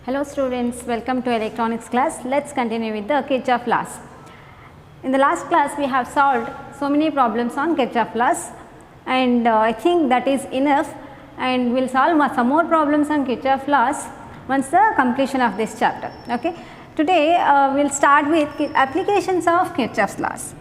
Hello students, welcome to electronics class. Let's continue with the Kirchhoff laws. In the last class we have solved so many problems on Kirchhoff laws and I think that is enough, and we will solve some more problems on Kirchhoff laws once the completion of this chapter. Okay. Today we will start with applications of Kirchhoff's laws.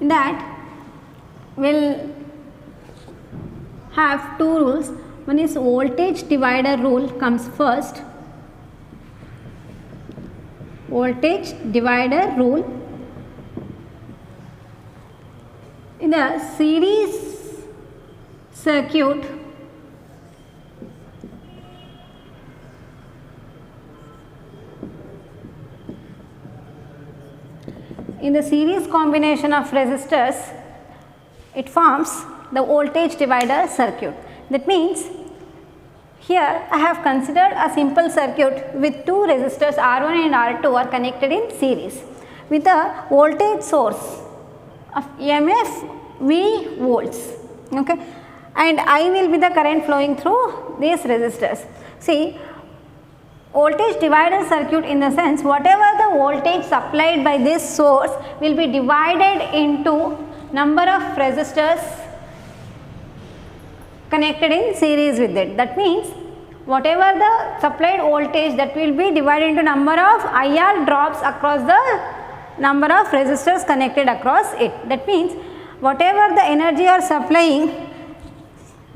In that we will have two rules. One is voltage divider rule comes first. Voltage divider rule. In a series circuit, in the series combination of resistors, it forms the voltage divider circuit. That means here I have considered a simple circuit with two resistors R1 and R2 are connected in series with a voltage source of EMF V volts, okay, and I will be the current flowing through these resistors. See, voltage divider circuit in the sense whatever the voltage supplied by this source will be divided into number of resistors connected in series with it. That means whatever the supplied voltage, that will be divided into number of IR drops across the number of resistors connected across it. That means whatever the energy you are supplying,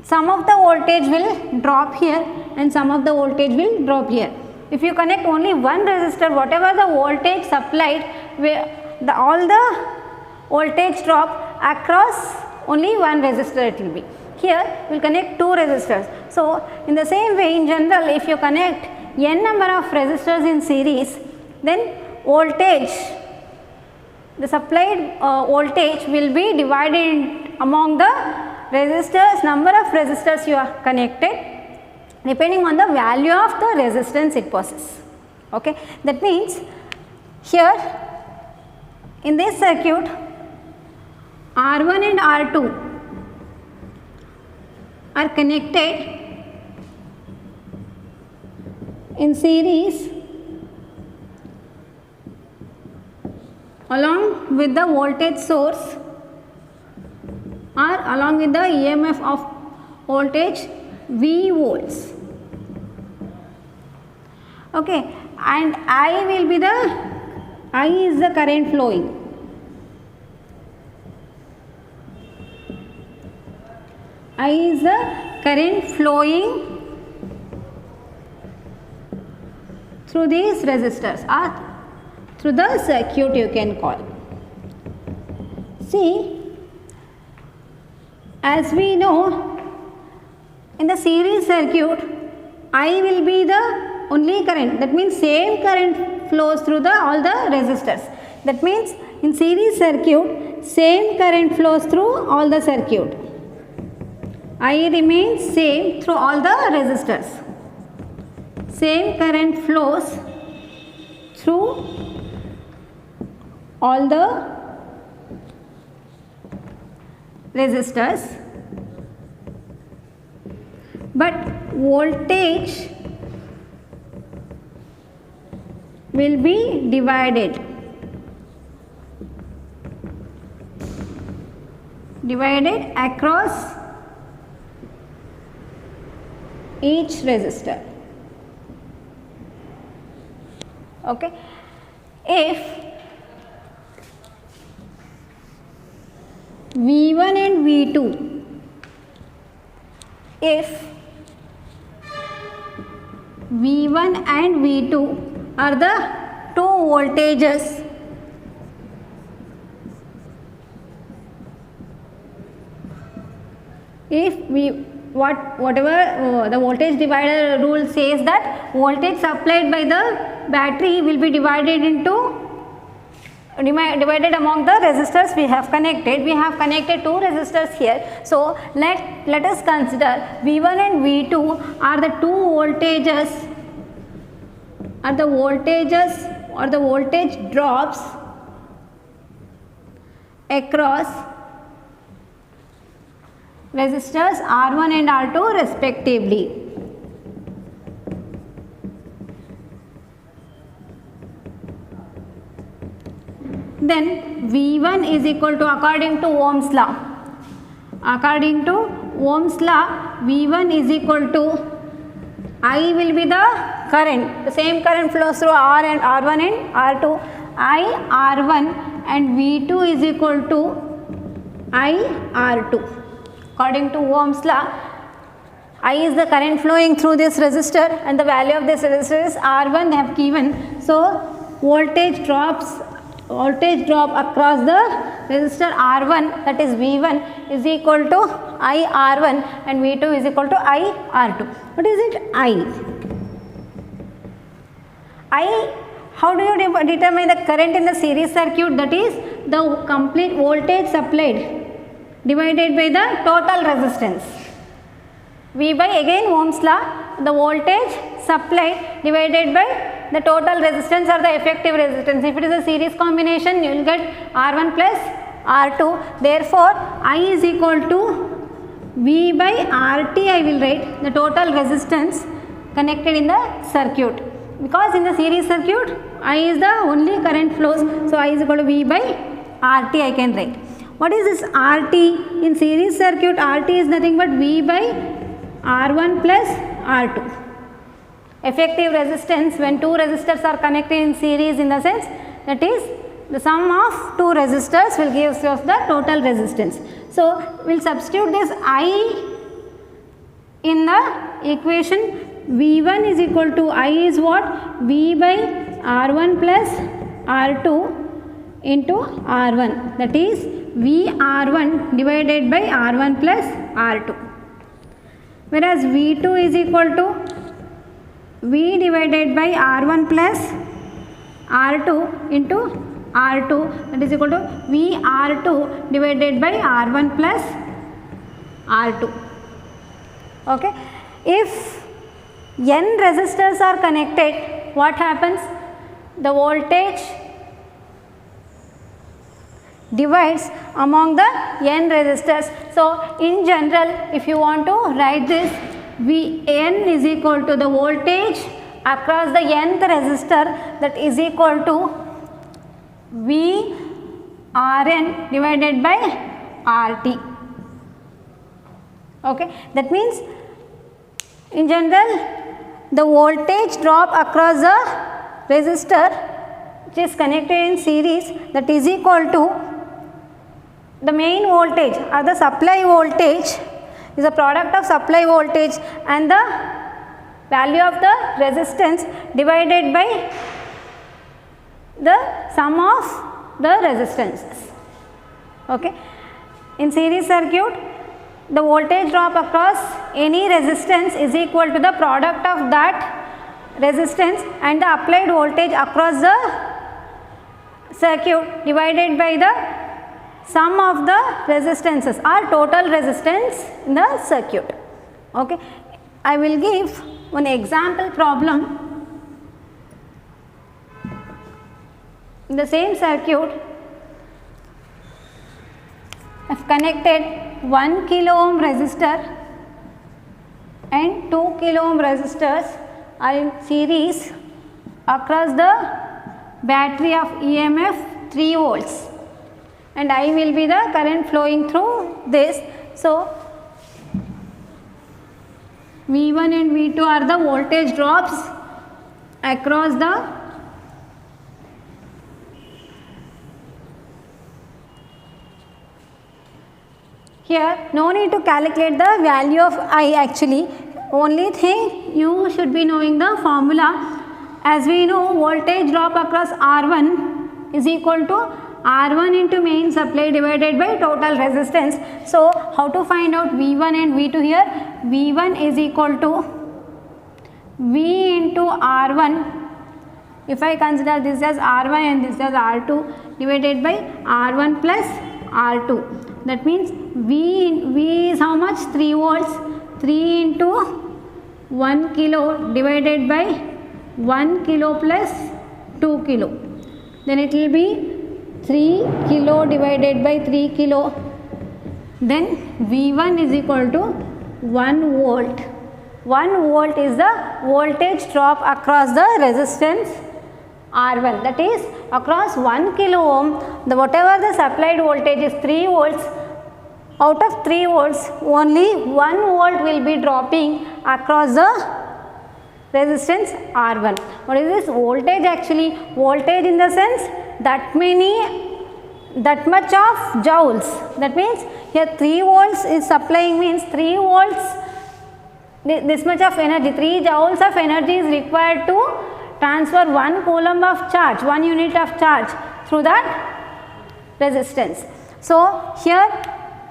some of the voltage will drop here and some of the voltage will drop here. If you connect only one resistor, whatever the voltage supplied, all the voltage drop across only one resistor it will be. Here we will connect two resistors. So, in the same way, in general, if you connect n number of resistors in series, then voltage, the supplied voltage will be divided among the resistors, number of resistors you are connected, depending on the value of the resistance it possesses. Okay. That means here in this circuit R1 and R2 are connected in series along with the voltage source or along with the EMF of voltage V volts. Okay, and I will be I is the current flowing. I is the current flowing through these resistors or through the circuit you can call. See, as we know, in the series circuit, I will be the only current. That means same current flows through all the resistors. That means in series circuit, same current flows through all the circuit. I remains same through all the resistors. Same current flows through all the resistors, but voltage will be divided across each resistor. Okay. If V1 and V2, if V1 and V2 are the two voltages whatever the voltage divider rule says that voltage supplied by the battery will be divided among the resistors we have connected. We have connected two resistors here. So, let us consider V1 and V2 are the two voltages or the voltage drops across resistors R1 and R2 respectively. Then V1 is equal to, according to Ohm's law, V1 is equal to, I will be the current, the same current flows through R1 and R2, I R1, and V2 is equal to I R2. According to Ohm's law, I is the current flowing through this resistor and the value of this resistor is R1 they have given. So voltage drop across the resistor R1, that is V1, is equal to I R1 and V2 is equal to I R2. What is it? How do you determine the current in the series circuit? That is the complete voltage supplied divided by the total resistance. V by, again Ohm's law, the voltage supplied divided by the total resistance or the effective resistance. If it is a series combination, you will get R1 plus R2. Therefore, I is equal to V by RT, I will write the total resistance connected in the circuit. Because in the series circuit, I is the only current flows. So, I is equal to V by RT I can write. What is this RT? In series circuit, RT is nothing but V by R1 plus R2. Effective resistance when two resistors are connected in series, in the sense that is the sum of two resistors will give us the total resistance. So, we will substitute this I in the equation. V1 is equal to, I is what? V by R1 plus R2 into R1, that is V R1 divided by R1 plus R2. Whereas V2 is equal to V divided by R1 plus R2 into R2, that is equal to V R2 divided by R1 plus R2. Okay. If n resistors are connected, what happens? The voltage divides among the n resistors. So, in general, if you want to write this, Vn is equal to the voltage across the nth resistor, that is equal to V Rn divided by Rt. Okay. That means, in general, the voltage drop across the resistor which is connected in series, that is equal to the main voltage or the supply voltage is a product of supply voltage and the value of the resistance divided by the sum of the resistances. Okay. In series circuit, the voltage drop across any resistance is equal to the product of that resistance and the applied voltage across the circuit divided by the sum of the resistances or total resistance in the circuit. Okay. I will give one example problem. In the same circuit, I have connected 1 kilo ohm resistor and 2 kilo ohm resistors are in series across the battery of EMF 3 volts. And I will be the current flowing through this. So, V1 and V2 are the voltage drops across the here. No need to calculate the value of I actually. Only thing you should be knowing the formula. As we know, voltage drop across R1 is equal to R1 into main supply divided by total resistance. So, how to find out V1 and V2 here? V1 is equal to V into R1. If I consider this as R1 and this as R2 divided by R1 plus R2. That means V is how much? 3 volts. 3 into 1 kilo divided by 1 kilo plus 2 kilo. Then it will be 3 kilo divided by 3 kilo. Then V1 is equal to 1 volt. 1 volt is the voltage drop across the resistance R1, that is across 1 kilo ohm, whatever the supplied voltage is 3 volts, out of 3 volts only 1 volt will be dropping across the resistance R1. What is this voltage actually? Voltage in the sense that much of joules. That means here 3 volts is supplying, means 3 volts, this much of energy, 3 joules of energy is required to transfer 1 coulomb of charge, 1 unit of charge through that resistance. So here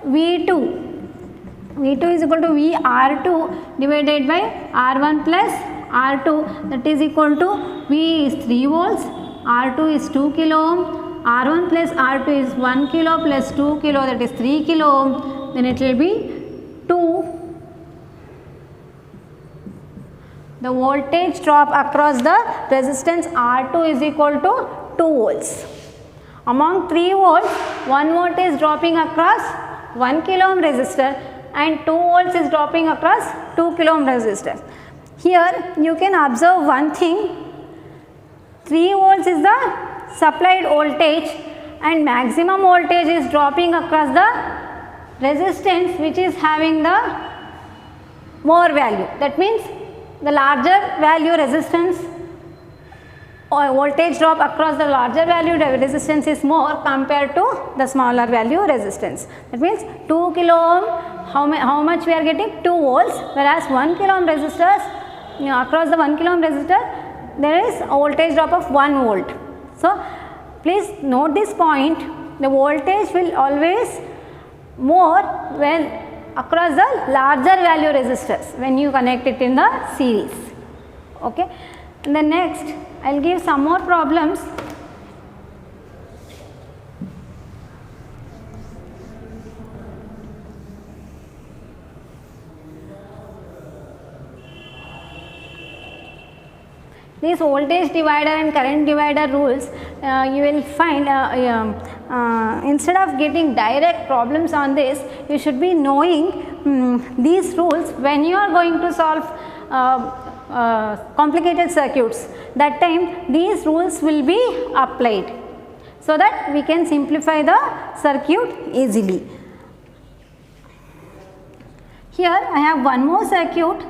V2 is equal to VR2 divided by R1 plus R2, that is equal to V is 3 volts, R2 is 2 kilo ohm, R1 plus R2 is 1 kilo plus 2 kilo, that is 3 kilo ohm, then it will be 2. The voltage drop across the resistance R2 is equal to 2 volts. Among 3 volts, 1 volt is dropping across 1 kilo ohm resistor and 2 volts is dropping across 2 kilo ohm resistor. Here you can observe one thing, 3 volts is the supplied voltage and maximum voltage is dropping across the resistance which is having the more value. That means the larger value resistance or voltage drop across the larger value resistance is more compared to the smaller value resistance. That means 2 kilo ohm, how much we are getting? 2 volts, whereas 1 kilo ohm resistors, across the 1 kilo ohm resistor there is a voltage drop of 1 volt. So please note this point, the voltage will always more when across the larger value resistors when you connect it in the series. Okay. And then next I will give some more problems. These voltage divider and current divider rules, you will find instead of getting direct problems on this, you should be knowing these rules when you are going to solve complicated circuits. That time these rules will be applied so that we can simplify the circuit easily. Here I have one more circuit.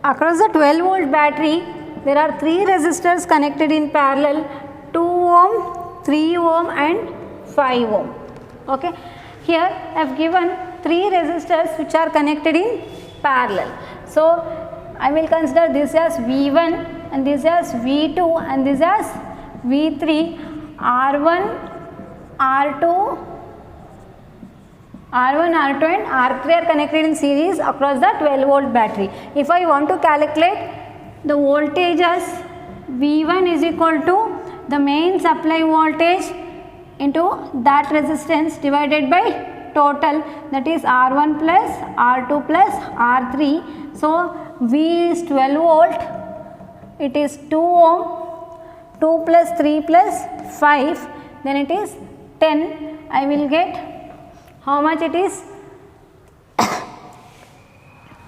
Across the 12 volt battery, there are 3 resistors connected in parallel, 2 ohm, 3 ohm and 5 ohm. Okay. Here I have given 3 resistors which are connected in parallel. So I will consider this as V1 and this as V2 and this as V3, R1, R2 and R3 are connected in series across the 12 volt battery. If I want to calculate the voltages, V1 is equal to the main supply voltage into that resistance divided by total, that is R1 plus R2 plus R3. So V is 12 volt, it is 2 ohm, 2 plus 3 plus 5, then it is 10. I will get how much it is?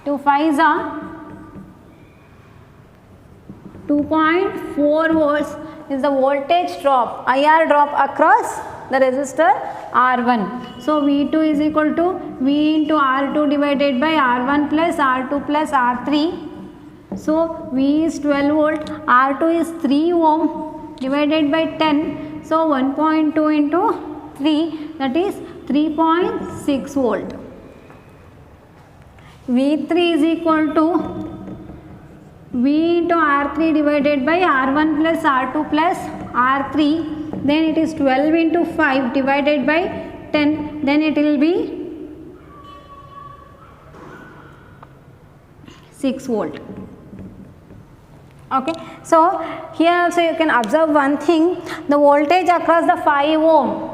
2 5s are 2.4 volts is the voltage drop, IR drop across the resistor R1. So V2 is equal to V into R2 divided by R1 plus R2 plus R3. So V is 12 volt, R2 is 3 ohm divided by 10. So 1.2 into 3, that is 3.6 volt. V3 is equal to V into R3 divided by R1 plus R2 plus R3, then it is 12 into 5 divided by 10, then it will be 6 volt. Okay. So here also you can observe one thing, the voltage across the 5 ohm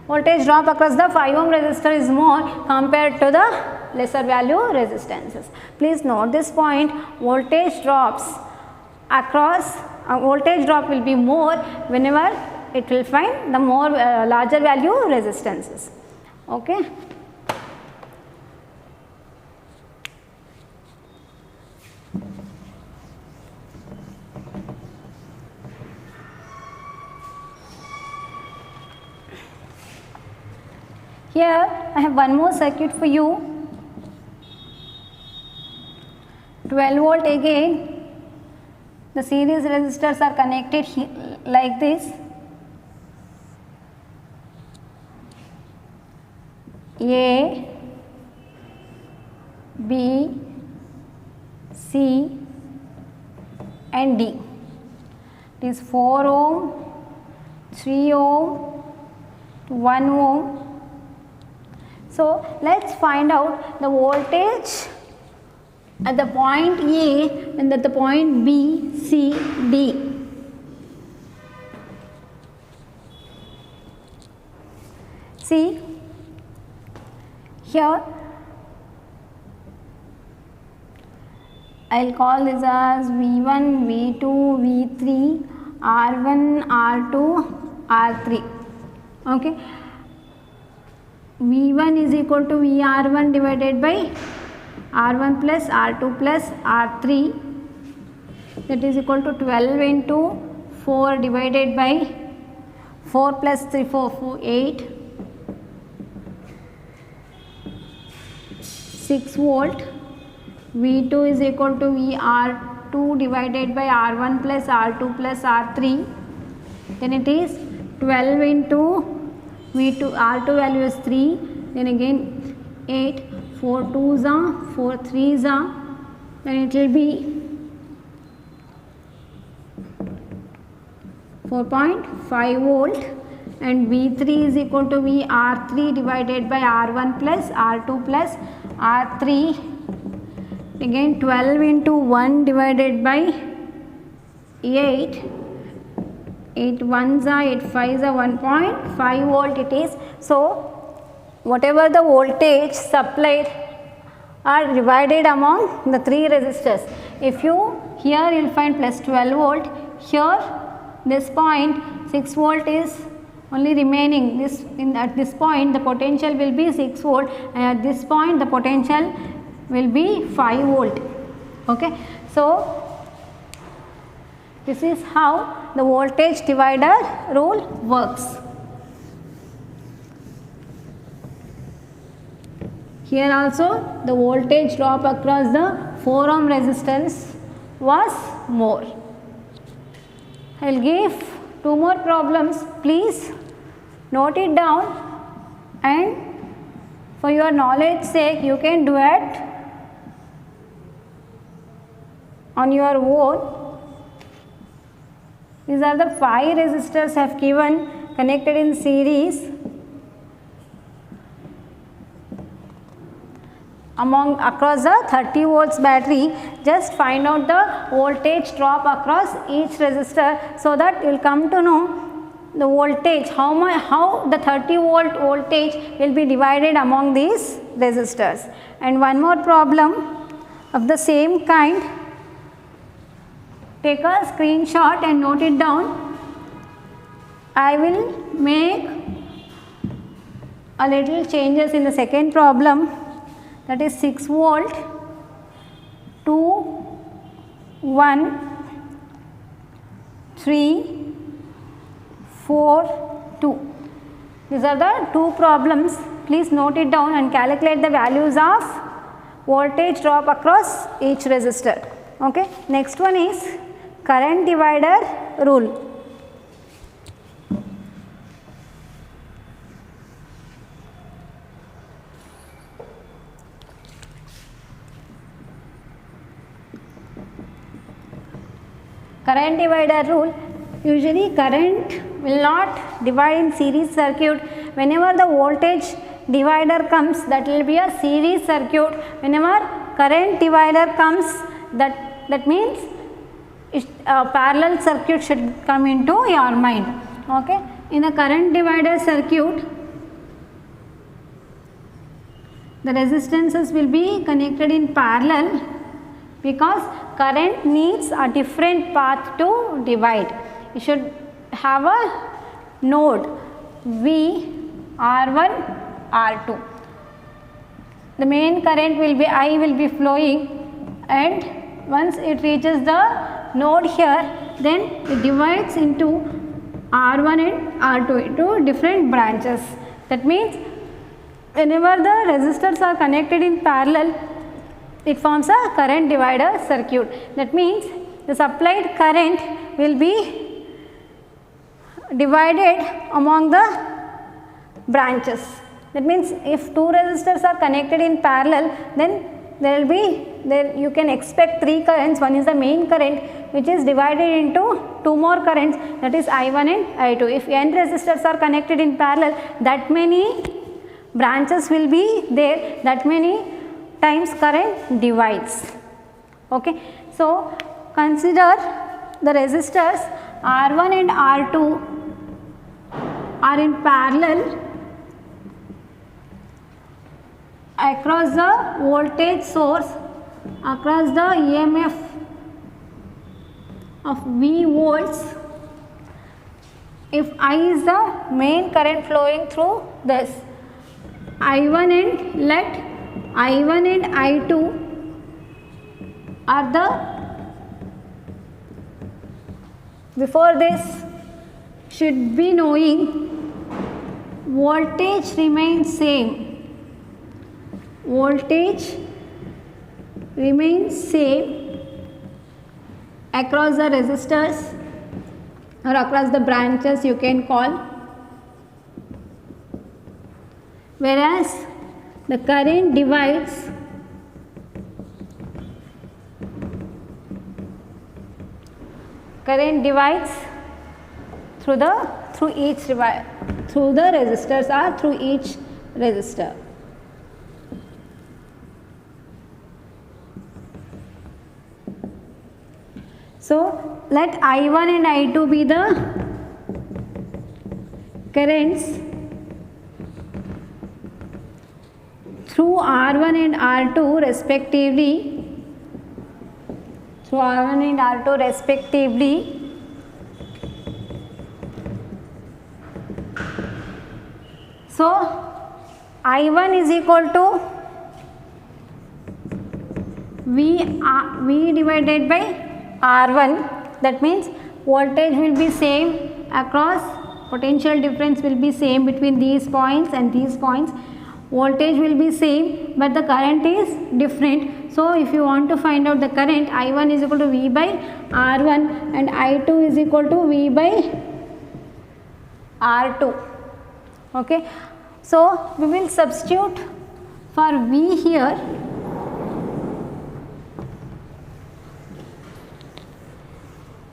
voltage drop across the 5 ohm resistor is more compared to the lesser value resistances. Please note this point, voltage drops across, voltage drop will be more whenever it will find the more larger value resistances. Okay. Here I have one more circuit for you, 12 volt again. The series resistors are connected like this. A, B, C and D. It is 4 ohm, 3 ohm, 1 ohm. So, let us find out the voltage at the point A and at the point B, C, D. See, here I will call this as V1, V2, V3, R1, R2, R3. Okay. V1 is equal to VR1 divided by R1 plus R2 plus R3, that is equal to 12 into 4 divided by 4 plus 3, 4, 8, 6 volt. V2 is equal to VR2 divided by R1 plus R2 plus R3, then it is 12 into V2, R2 value is 3, then again 8, 4 2s are, 4 3s are, then it will be 4.5 volt, and V3 is equal to VR3 divided by R1 plus R2 plus R3, again 12 into 1 divided by 8, 8 1s are, 8 5s are, 1.5 volt it is. So, whatever the voltage supplied are divided among the 3 resistors. If you, here you will find plus 12 volt, here this point 6 volt is only remaining, this at this point the potential will be 6 volt, and at this point the potential will be 5 volt. Okay. So, this is how the voltage divider rule works. Here also the voltage drop across the 4 ohm resistance was more. I will give 2 more problems, please note it down, and for your knowledge sake you can do it on your own. These are the 5 resistors have given connected in series across the 30 volts battery. Just find out the voltage drop across each resistor, so that you will come to know the voltage, how the 30 volt voltage will be divided among these resistors. And one more problem of the same kind, take a screenshot and note it down. I will make a little changes in the second problem, that is 6 volt, 2, 1, 3, 4, 2. These are the 2 problems. Please note it down and calculate the values of voltage drop across each resistor. Okay. Next one is current divider rule. Current divider rule, usually current will not divide in series circuit. Whenever the voltage divider comes, that will be a series circuit. Whenever current divider comes, that means a parallel circuit should come into your mind. Okay. In a current divider circuit, the resistances will be connected in parallel because current needs a different path to divide. You should have a node V, R1, R2. The main current will be I will be flowing, and once it reaches the node here, then it divides into R1 and R2 into different branches. That means whenever the resistors are connected in parallel, it forms a current divider circuit. That means the supplied current will be divided among the branches. That means if two resistors are connected in parallel, then you can expect three currents. One is the main current, which is divided into two more currents, that is I1 and I2. If n resistors are connected in parallel, that many branches will be there, that many times current divides. Okay. So consider the resistors R1 and R2 are in parallel across the voltage source, across the EMF of V volts. If I is the main current flowing through this I1, and let I1 and I2 are before this should be knowing voltage remains same. Voltage remains same across the resistors or across the branches, you can call, whereas the current divides through the resistors or through each resistor. So let I1 and I2 be the currents through R1 and R2 respectively, So I1 is equal to V divided by R1. That means voltage will be same across, potential difference will be same between these points and these points. Voltage will be same, but the current is different. So if you want to find out the current, I1 is equal to V by R1 and I2 is equal to V by R2. Okay. So we will substitute for V here.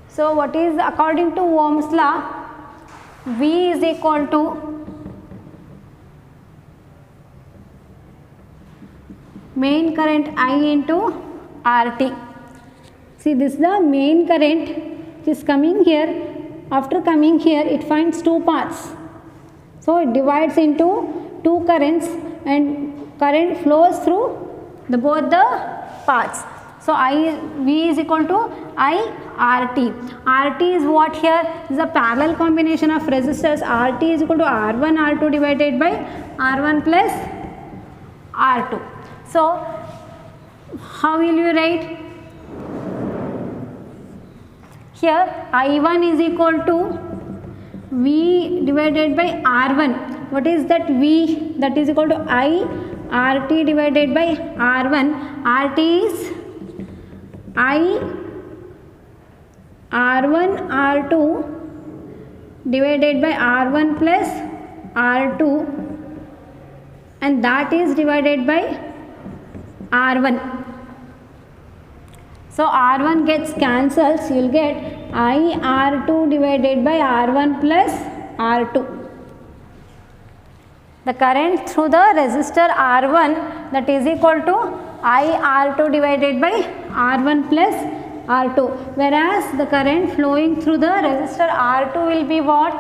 So what is, according to Ohm's law, V is equal to main current I into RT. See, this is the main current which is coming here. After coming here, it finds two paths. So it divides into two currents and current flows through both the paths. So V is equal to IRT. RT is what here? This is a parallel combination of resistors. RT is equal to R1 R2 divided by R1 plus R2. So how will you write? Here I1 is equal to V divided by R1. What is that V? That is equal to I RT divided by R1. RT is I R1 R2 divided by R1 plus R2, and that is divided by R1. So R1 gets cancelled, so you will get I R2 divided by R1 plus R2. The current through the resistor R1, that is equal to I R2 divided by R1 plus R2, whereas the current flowing through the resistor R2 will be what?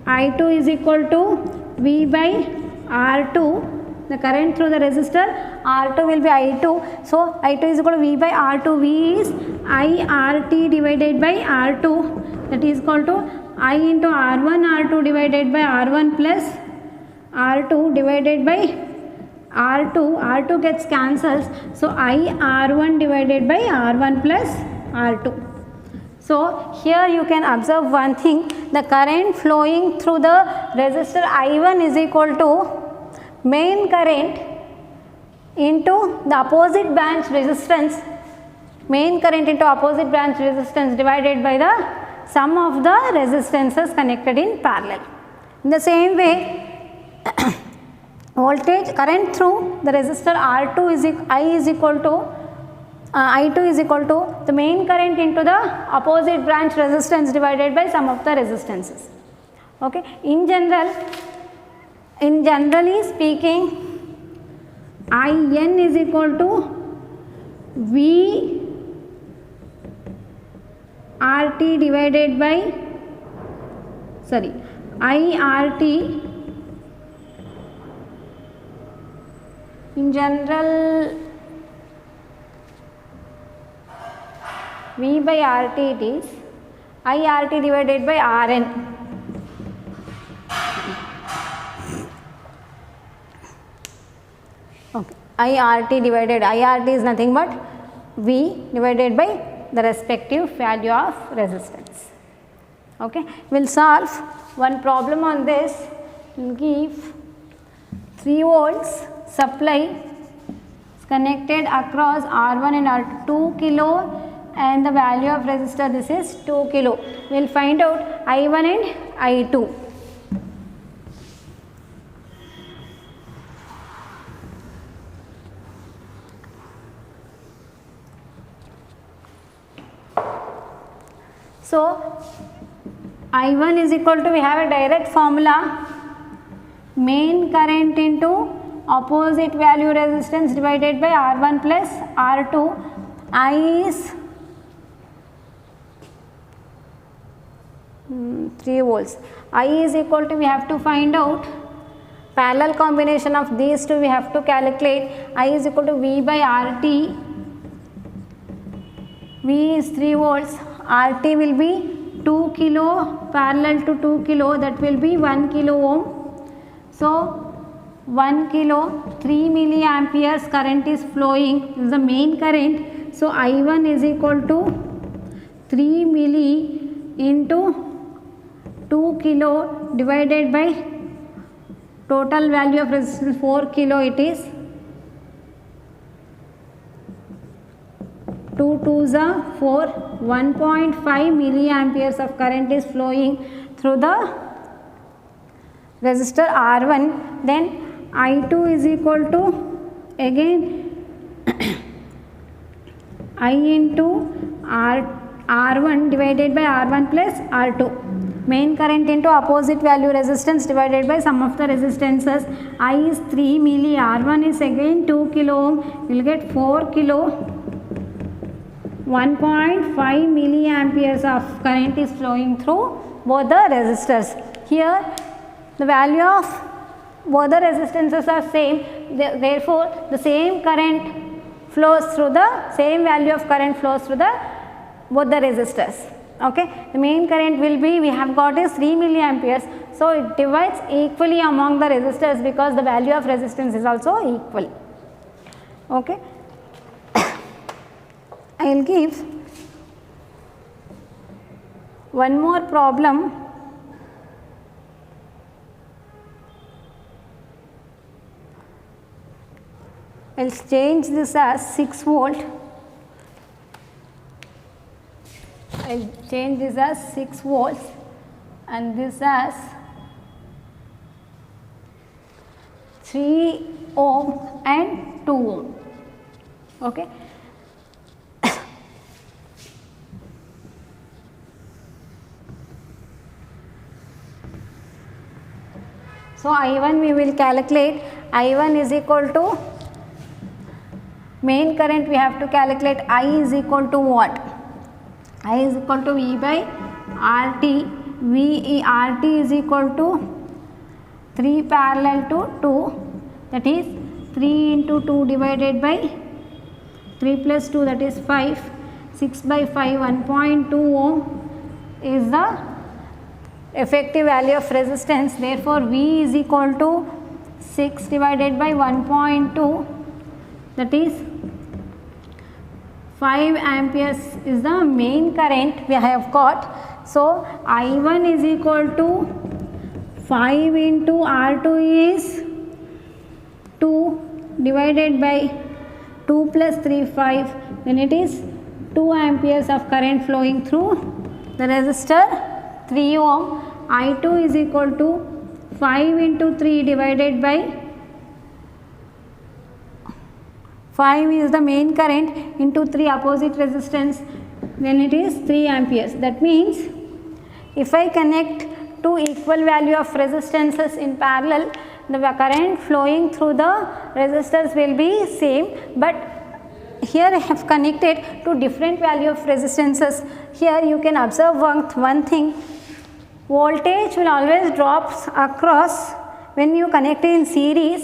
I2 is equal to V by R2, the current through the resistor R2 will be I2. So I2 is equal to V by R2. V is IRT divided by R2, that is equal to I into R1 R2 divided by R1 plus R2 divided by R2 gets cancels, so I R1 divided by R1 plus R2. So here you can observe one thing, the current flowing through the resistor I1 is equal to main current into the opposite branch resistance, main current into opposite branch resistance divided by the sum of the resistances connected in parallel. In the same way, voltage current through the resistor R2 is I2 is equal to the main current into the opposite branch resistance divided by sum of the resistances. Okay. In generally speaking, IN is equal to V RT divided by IRT. In general, V by RT it is IRT divided by RN. Okay. IRT is nothing but V divided by the respective value of resistance. Okay. We will solve one problem on this. We will give 3 volts supply is connected across R1 and R2 kilo, and the value of resistor, this is 2 kilo. We will find out I1 and I2. So I1 is equal to, we have a direct formula, main current into opposite value resistance divided by R1 plus R2. I is 3 volts. I is equal to, we have to find out parallel combination of these two, we have to calculate. I is equal to V by RT. V is 3 volts, RT will be 2 kilo, parallel to 2 kilo, that will be 1 kilo ohm. So 1 kilo, 3 milliamperes current is flowing, this is the main current. So I1 is equal to 3 milli into 2 kilo divided by total value of resistance 4 kilo, it is 2 2s are 4, 1.5 milliamperes of current is flowing through the resistor R1. Then I2 is equal to, again I into R1 divided by R1 plus R2. Main current into opposite value resistance divided by sum of the resistances. I is 3 milli, R1 is again 2 kilo ohm, we will get 4 kilo, 1.5 milliamperes of current is flowing through both the resistors. Here the value of both the resistances are same, therefore the same current flows through the same value of current flows through the both the resistors. Okay. The main current will be, we have got is 3 milliamperes, so it divides equally among the resistors because the value of resistance is also equal. Okay. I will give one more problem. I will change this as 6 volt. I will change this as 6 volts and this as 3 ohm and 2 ohm. Okay. So I1 we will calculate. I1 is equal to, main current we have to calculate. I is equal to what? I is equal to V by RT. RT is equal to 3 parallel to 2, that is 3 into 2 divided by 3 plus 2, that is 5, 6 by 5, 1.2 ohm is the effective value of resistance. Therefore, V is equal to 6 divided by 1.2, that is 5 amperes is the main current we have got. So, I1 is equal to 5 into R2 is 2 divided by 2 plus 3, 5, then it is 2 amperes of current flowing through the resistor 3 ohm. I2 is equal to 5 into 3 divided by 5 is the main current into 3 opposite resistance, then it is 3 amperes. That means if I connect two equal value of resistances in parallel, the current flowing through the resistors will be same, but here I have connected to different value of resistances. Here you can observe one thing, voltage will always drops across when you connect in series,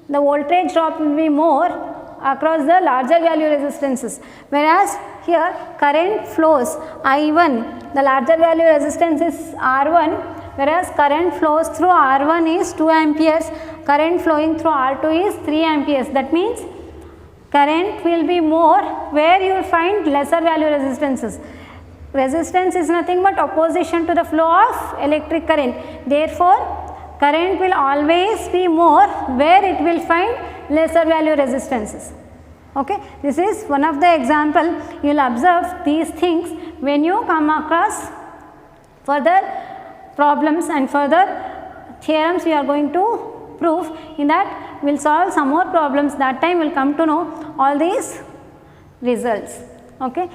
the voltage drop will be more across the larger value resistances, whereas here current flows I1, the larger value resistance is R1, whereas current flows through R1 is 2 amperes, current flowing through R2 is 3 amperes. That means current will be more where you will find lesser value resistances. Resistance is nothing but opposition to the flow of electric current. Therefore, current will always be more where it will find lesser value resistances. Okay, this is one of the example. You will observe these things when you come across further problems and further theorems we are going to prove. In that we will solve some more problems, that time we will come to know all these results. Okay.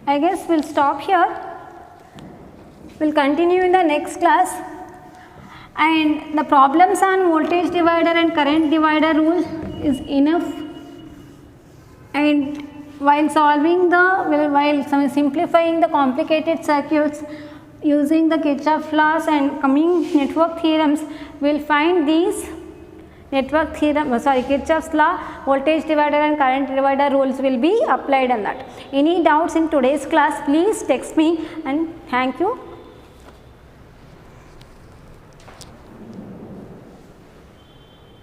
I guess we will stop here. We will continue in the next class, and the problems on voltage divider and current divider rule is enough, and while simplifying the complicated circuits using the Kirchhoff laws and coming network theorems, we will find these network theorem, Kirchhoff's law, voltage divider and current divider rules will be applied on that. Any doubts in today's class, please text me, and thank you.